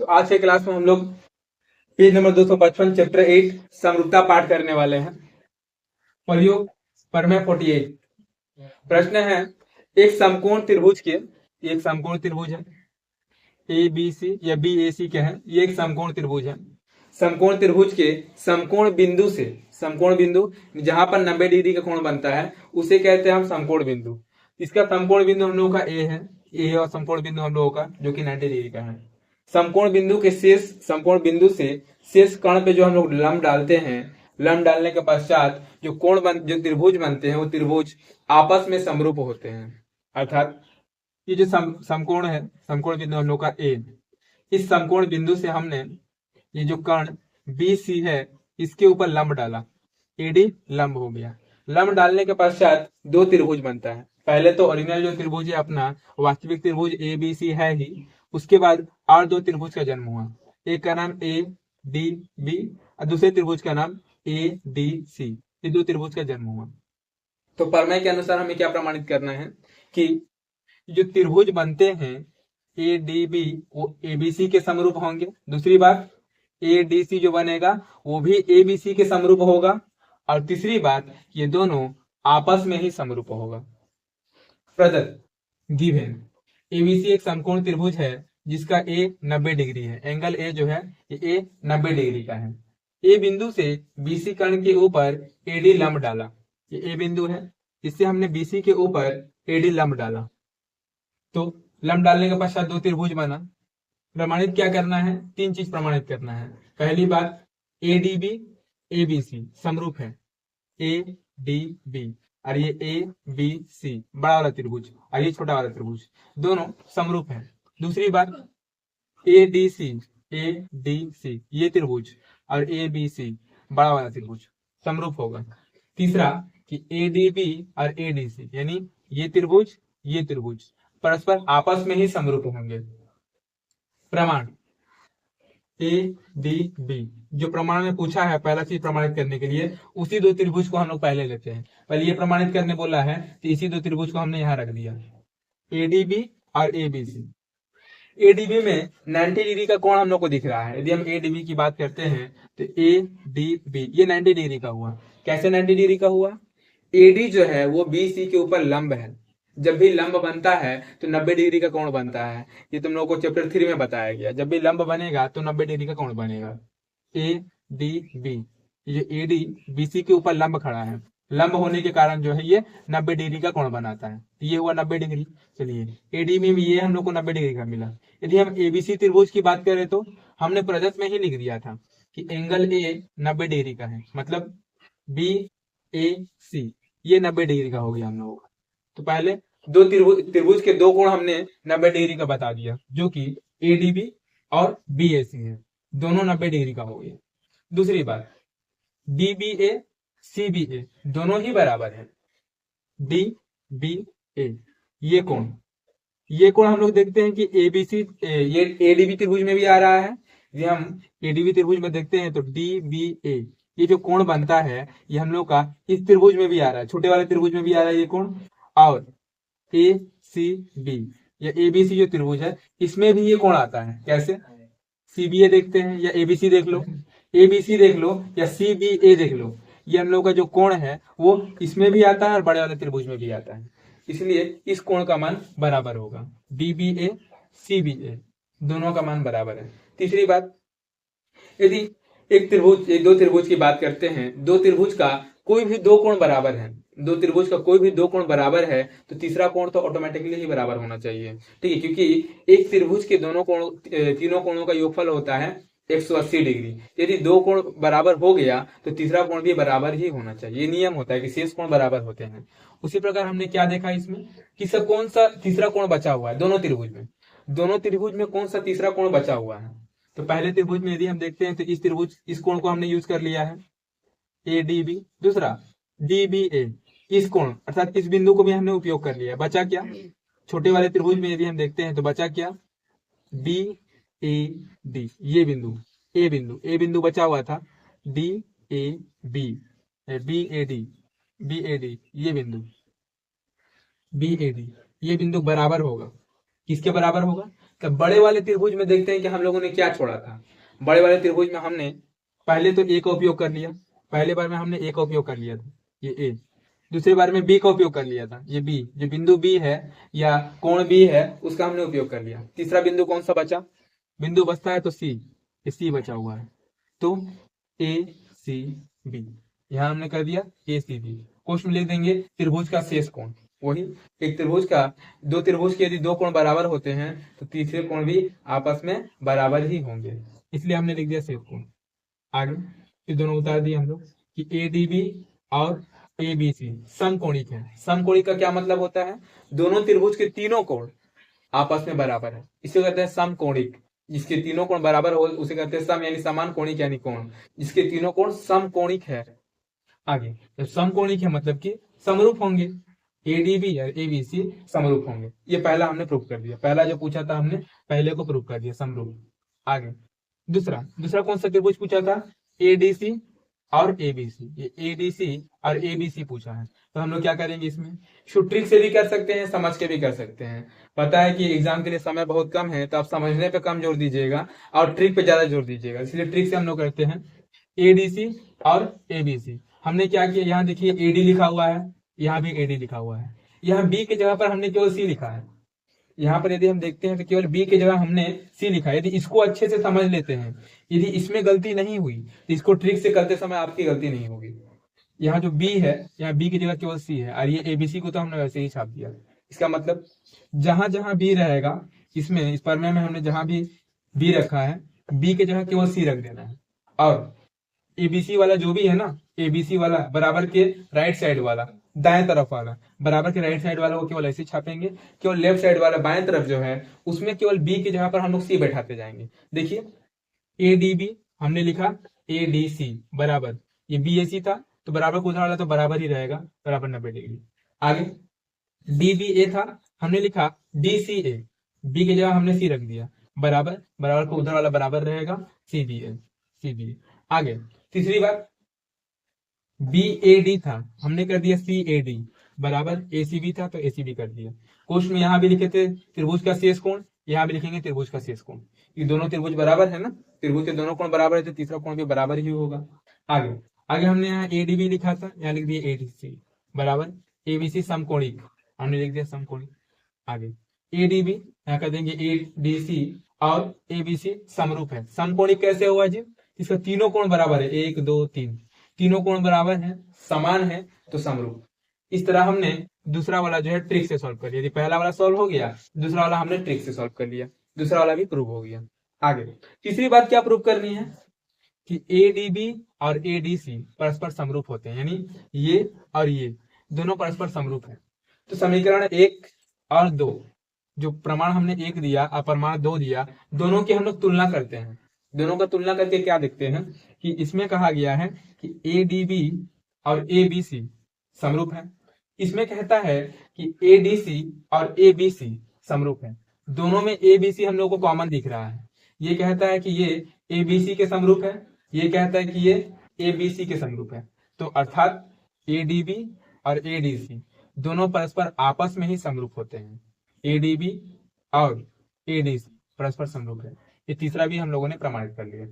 तो आज के क्लास में हम लोग पेज नंबर 255 चैप्टर 8 समरूपता पाठ करने वाले हैं। प्रयोग प्रमेय 48। प्रश्न है, एक समकोण त्रिभुज के, एक समकोण त्रिभुज है ए बी सी या बी ए सी क्या है, ये एक समकोण त्रिभुज है। समकोण त्रिभुज के समकोण बिंदु से, समकोण बिंदु जहां पर 90 डिग्री का कोण बनता है उसे कहते हैं हम समकोण बिंदु। इसका समकोण बिंदु हम लोगों का ए है और समकोण बिंदु हम लोगों का जो कि 90 डिग्री का है। समकोण बिंदु के शेष, समकोण बिंदु से शेष कर्ण पे जो हम लोग लंब डालते हैं, लंब डालने के पश्चात जो जो त्रिभुज बनते हैं वो त्रिभुज आपस में समरूप होते हैं। अर्थात ये जो समकोण है, समकोण बिंदु हम लोग का ए, इस समकोण बिंदु से हमने ये जो कर्ण बी सी है इसके ऊपर लंब डाला, एडी लंब हो गया। लंब डालने के पश्चात दो त्रिभुज बनता है। पहले तो ओरिजिनल जो त्रिभुज है अपना वास्तविक त्रिभुज ए बी सी है ही, उसके बाद और दो त्रिभुज का जन्म हुआ। एक का नाम ए डी बी और दूसरे त्रिभुज का नाम ए डी सी। ये दो त्रिभुज का जन्म हुआ। तो प्रमेय के अनुसार हमें क्या प्रमाणित करना है कि जो त्रिभुज बनते हैं ए डी बी वो ए बी सी के समरूप होंगे। दूसरी बात, ए डी सी जो बनेगा वो भी ए बी सी के समरूप होगा। और तीसरी बात, ये दोनों आपस में ही समरूप होगा। प्रदत्त गिवन एबीसी एक समकोण त्रिभुज है जिसका ए 90 डिग्री है। एंगल ए जो है ये ए 90 डिग्री का है। ए बिंदु से बीसी कर्ण के ऊपर एडी लंब डाला। ये ए बिंदु है, इससे हमने बीसी के ऊपर एडी लंब डाला। तो लंब डालने के पश्चात दो त्रिभुज बना। प्रमाणित क्या करना है? तीन चीज प्रमाणित करना है। पहली बात, A D B A B C समरूप है। ए डी बी और ये ए बी सी बड़ा वाला त्रिभुज और ये छोटा वाला त्रिभुज दोनों समरूप है। दूसरी बात, ए डी सी ये त्रिभुज और ए बी सी बड़ा वाला त्रिभुज समरूप होगा। तीसरा कि ए डी बी और ए डी सी यानी ये त्रिभुज परस्पर आपस में ही समरूप होंगे। प्रमाण ए डी बी जो प्रमाण में पूछा है पहला चीज प्रमाणित करने के लिए, उसी दो त्रिभुज को हम लोग पहले लेते हैं। पहले ये प्रमाणित करने बोला है तो इसी दो त्रिभुज को हमने यहाँ रख दिया, एडीबी और एबीसी। एडीबी में 90 डिग्री का कोण हम लोग को दिख रहा है। यदि हम एडीबी की बात करते हैं तो ए डी बी ये 90 डिग्री का हुआ। कैसे 90 डिग्री का हुआ? एडी जो है वो बीसी के ऊपर लंब है। जब भी लंब बनता है तो 90 डिग्री का कोण बनता है। ये तुम लोगों को चैप्टर 3 में बताया गया। जब भी लंब बनेगा तो 90 डिग्री का कोण बनेगा। ए डी बी ये ए डी बीसी के ऊपर लंब खड़ा है, लंब होने के कारण जो है ये 90 डिग्री का कोण बनाता है। ये हुआ 90 डिग्री। चलिए एडी में भी ये हम लोग को 90 डिग्री का मिला। यदि हम एबीसी त्रिभुज की बात करें तो हमने प्रदत्त में ही लिख दिया था कि एंगल ए 90 डिग्री का है, मतलब बी ए सी ये 90 डिग्री का हो गया हम लोगों का। तो पहले दो त्रिभुज के दो कोण हमने 90 डिग्री का बता दिया जो कि एडीबी और बीएसी है, दोनों 90 डिग्री का हो गया। दूसरी बात, डीबीए सीबीए दोनों ही बराबर है। डी बी ए ये कोण हम लोग देखते हैं कि एबीसी ये एडीबी त्रिभुज में भी आ रहा है। यदि हम एडीबी त्रिभुज में देखते हैं तो डीबीए ये जो कोण बनता है ये हम लोग का इस त्रिभुज में भी आ रहा है, छोटे वाले त्रिभुज में भी आ रहा है ये कोण। और ए सी बी या एबीसी जो त्रिभुज है इसमें भी ये कोण आता है। कैसे? सीबीए देखते हैं या एबीसी देख लो, एबीसी देख लो या सीबीए देख लो, ये हम लोग का जो कोण है वो इसमें भी आता है और बड़े वाले त्रिभुज में भी आता है। इसलिए इस कोण का मान बराबर होगा। डीबीए सीबीए दोनों का मान बराबर है। तीसरी बात, यदि दो त्रिभुज की बात करते हैं, दो त्रिभुज का कोई भी दो कोण बराबर है, दो त्रिभुज का कोई भी दो कोण बराबर है तो तीसरा कोण तो ऑटोमेटिकली ही बराबर होना चाहिए। ठीक है, क्योंकि एक त्रिभुज के तीनों कोणों का योगफल होता है 180 डिग्री। यदि दो कोण बराबर हो गया तो तीसरा कोण भी बराबर ही होना चाहिए। ये नियम होता है कि शेष कोण बराबर होते हैं। उसी प्रकार हमने क्या देखा इसमें कि सब कौन सा तीसरा कोण बचा हुआ है दोनों त्रिभुज में कौन सा तीसरा कोण बचा हुआ है? तो पहले त्रिभुज में यदि हम देखते हैं तो इस कोण को हमने यूज कर लिया है ए डी बी। दूसरा डीबीए इस कोण अर्थात इस बिंदु को भी हमने उपयोग कर लिया। बचा क्या? छोटे वाले त्रिभुज में यदि हम देखते हैं तो बचा क्या? बी ए डी ये बिंदु ए बिंदु बचा हुआ था। D A B B A D ये बिंदु बी ए डी ये बिंदु बराबर होगा। किसके बराबर होगा? तो बड़े वाले त्रिभुज में देखते हैं कि हम लोगों ने क्या छोड़ा था। बड़े वाले त्रिभुज में हमने पहले तो ए का उपयोग कर लिया, पहले बार में हमने ए का उपयोग कर लिया था, ये ए। दूसरी बार में बी का उपयोग कर लिया था, ये बी, जो बिंदु बी है या कोण बी है उसका हमने उपयोग कर लिया। तीसरा बिंदु कौन सा बचा, बिंदु बचता है तो सी, सी बचा हुआ है, तो ए सी बी, यहां हमने कर दिया ए सी बी। क्वेश्चन में लिख देंगे त्रिभुज का शेष कोण, वही एक त्रिभुज का, दो त्रिभुज के यदि दो कोण बराबर होते हैं तो तीसरे कोण भी आपस में बराबर ही होंगे, इसलिए हमने लिख दिया शेष कोण। आगे फिर दोनों उतार दिए हम लोग कि ए डी बी और ए बी सी समकोणिक है। समकोणिक का क्या मतलब होता है, दोनों त्रिभुज के तीनों कोण आपस में बराबर है, इसे कहते हैं समकोणिक। जिसके तीनों कोण बराबर हो उसे कहते हैं सम, यानी समान कोणिक यानी कोण, जिसके तीनों कोण समकोणिक है। आगे जब समकोणिक है मतलब कि समरूप होंगे, एडीबी और एबीसी समरूप होंगे। ये पहला हमने प्रूव कर दिया, पहला जो पूछा था हमने पहले को प्रूव कर दिया, समरूप। आगे दूसरा, दूसरा कौन सा त्रिभुज पूछा था, एडीसी और एबीसी। ये एडीसी और एबीसी पूछा है, तो हम लोग क्या करेंगे इसमें, ट्रिक से भी कर सकते हैं, समझ के भी कर सकते हैं। पता है कि एग्जाम के लिए समय बहुत कम है, तो आप समझने पे कम जोर दीजिएगा और ट्रिक पे ज्यादा जोर दीजिएगा, इसलिए ट्रिक से हम लोग करते हैं। एडीसी और एबीसी हमने क्या किया, यहाँ देखिए एडी लिखा हुआ है, यहाँ भी एडी लिखा हुआ है, यहाँ बी की जगह पर हमने केवल सी लिखा है। यहाँ पर यदि हम देखते हैं तो केवल बी की जगह हमने सी लिखा है। यदि इसको अच्छे से समझ लेते हैं, यदि इसमें गलती नहीं हुई तो इसको ट्रिक से करते समय आपकी गलती नहीं होगी। यहाँ जो बी है, यहाँ बी की जगह केवल सी है, और ये एबीसी को तो हमने वैसे ही छाप दिया। इसका मतलब जहां जहां बी रहेगा, इसमें इस प्रमेय में हमने जहां भी बी रखा है, बी की जगह केवल सी रख देना है। और एबीसी वाला जो भी है ना, एबीसी वाला बराबर के राइट साइड वाला, दाएं तरफ वाला बराबर के राइट साइड वाला को केवल ऐसे छापेंगे, केवल लेफ्ट साइड वाला बाएं तरफ जो है उसमें केवल बी की जगह पर हम लोग सी बैठाते जाएंगे। देखिए एडीबी हमने लिखा एडीसी बराबर, ये बीएसी था तो बराबर को उधर वाला तो बराबर ही रहेगा, बराबर 90 डिग्री। आगे डीबीए था, हमने लिखा डीसीए, बी की जगह हमने सी रख दिया, बराबर, बराबर को उधर वाला बराबर रहेगा, सीबीए, सीबीए। आगे तीसरी बात BAD था, हमने कर दिया CAD बराबर, ACB था तो ACB कर दिया। क्वेश्चन में यहाँ भी लिखे थे त्रिभुज का शेष कोण, यहाँ भी लिखेंगे त्रिभुज का शेष कोण। ये दोनों त्रिभुज बराबर है ना, त्रिभुज के दोनों कोण बराबर है तो तीसरा कोण भी बराबर ही होगा। आगे आगे हमने यहाँ ADB लिखा था, यहाँ लिख दिया ADC बराबर, ABC समकोणिक, हमने लिख दिया समकोणिक। आगे ADB यहाँ कर देंगे ADC और ABC समरूप है। समकोणिक कैसे हुआ जी, इसका तीनों कोण बराबर है, 1 2 3, तीनों कोण बराबर है, समान है तो समरूप। इस तरह हमने दूसरा वाला जो है ट्रिक से सॉल्व कर लिया। यदि पहला वाला सॉल्व हो गया, दूसरा वाला हमने ट्रिक से सॉल्व कर लिया, दूसरा वाला भी प्रूव हो गया। आगे तीसरी बात क्या प्रूव करनी है कि एडीबी और एडीसी परस्पर समरूप होते हैं, यानी ये और ये दोनों परस्पर समरूप है। तो समीकरण 1 और 2, जो प्रमाण हमने 1 दिया और प्रमाण 2 दिया, दोनों की हम लोग तुलना करते हैं। दोनों का तुलना करके क्या देखते हैं कि इसमें कहा गया है कि एडीबी और एबीसी समरूप है, इसमें कहता है कि एडीसी और एबीसी समरूप है। दोनों में एबीसी हम लोगों को कॉमन दिख रहा है, ये कहता है कि ये एबीसी के समरूप है, ये कहता है कि ये एबीसी के समरूप है। तो अर्थात एडीबी और एडीसी दोनों परस्पर आपस में ही समरूप होते हैं, एडीबी और एडीसी परस्पर समरूप है। ये तीसरा भी हम लोगों ने प्रमाणित कर लिया।